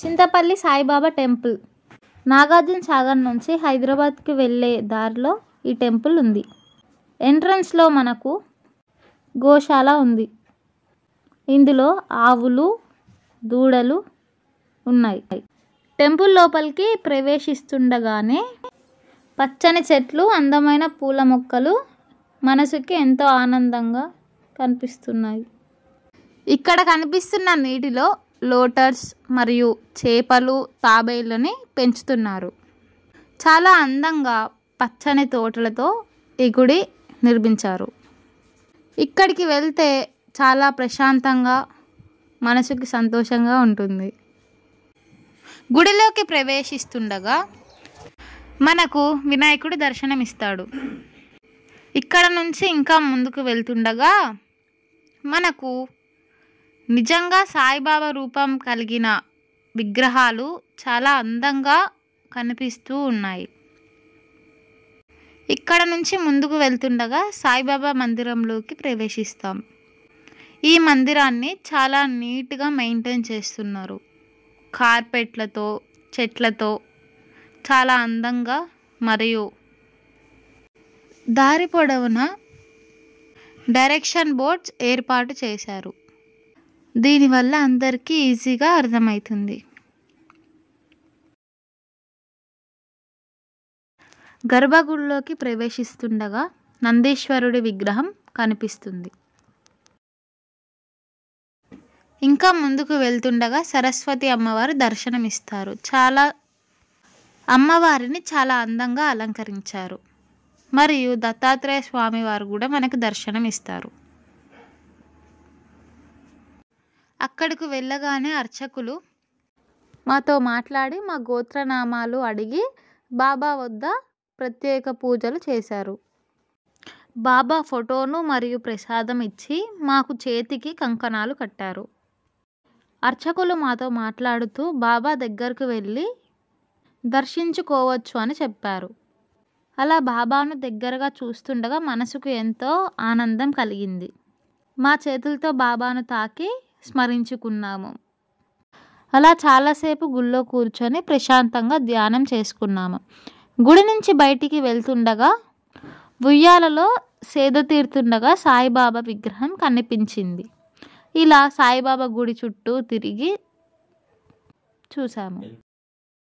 Chintapalli Saibaba temple Nagarjuna Sagar నుంచి హైదరాబాద్కి వెళ్ళే దారిలో ఈ టెంపుల్ ఉంది. ఎంట్రన్స్లో మనకు గోశాల ఉంది. ఇందులో ఆవులు దూడలు ఉన్నాయి. టెంపుల్ లోపలికి ప్రవేశిస్తుండగానే పచ్చని చెట్లు, అందమైన పూల మొక్కలు మనసుకి ఎంతో ఆనందంగా కనిపిస్తున్నాయి. ఇక్కడ కనిపిస్తున్న నీటిలో లోటస్ మరియు చేపలు, తాబేళ్ళని పెంచుతున్నారు. చాలా అందంగా పచ్చని తోటలతో ఈ గుడి నిర్మించారు. ఇక్కడికి వెళ్తే చాలా ప్రశాంతంగా, మనసుకి సంతోషంగా ఉంటుంది. గుడిలోకి ప్రవేశిస్తుండగా మనకు వినాయకుడు దర్శనమిస్తాడు. ఇక్కడ నుంచి ఇంకా ముందుకు వెళ్తుండగా మనకు నిజంగా సాయిబాబా రూపం కలిగిన విగ్రహాలు చాలా అందంగా కనిపిస్తూ ఉన్నాయి. ఇక్కడ నుంచి ముందుకు వెళ్తుండగా సాయిబాబా మందిరంలోకి ప్రవేశిస్తాం. ఈ మందిరాన్ని చాలా నీట్గా మెయింటైన్ చేస్తున్నారు. కార్పెట్లతో, చెట్లతో చాలా అందంగా మరియు దారి పొడవునా డైరెక్షన్ బోర్డ్స్ ఏర్పాటు చేశారు. దీనివల్ల అందరికీ ఈజీగా అర్థమవుతుంది. గర్భగుడిలోకి ప్రవేశిస్తుండగా నందీశ్వరుడి విగ్రహం కనిపిస్తుంది. ఇంకా ముందుకు వెళ్తుండగా సరస్వతి అమ్మవారు దర్శనమిస్తారు. అమ్మవారిని చాలా అందంగా అలంకరించారు. మరియు దత్తాత్రేయ స్వామి వారు కూడా మనకు దర్శనం ఇస్తారు. అక్కడికి వెళ్ళగానే అర్చకులు మాతో మాట్లాడి మా గోత్రనామాలు అడిగి బాబా వద్ద ప్రత్యేక పూజలు చేశారు. బాబా ఫోటోను మరియు ప్రసాదం ఇచ్చి మాకు చేతికి కంకణాలు కట్టారు. అర్చకులు మాతో మాట్లాడుతూ బాబా దగ్గరకు వెళ్ళి దర్శించుకోవచ్చు అని చెప్పారు. అలా బాబాను దగ్గరగా చూస్తుండగా మనసుకు ఎంతో ఆనందం కలిగింది. మా చేతులతో బాబాను తాకి స్మరించుకున్నాము. అలా చాలాసేపు గుళ్ళో కూర్చొని ప్రశాంతంగా ధ్యానం చేసుకున్నాము. గుడి నుంచి బయటికి వెళ్తుండగా ఉయ్యాలలో సేద తీరుతుండగా సాయిబాబా విగ్రహం కనిపించింది. ఇలా సాయిబాబా గుడి చుట్టూ తిరిగి చూసాము.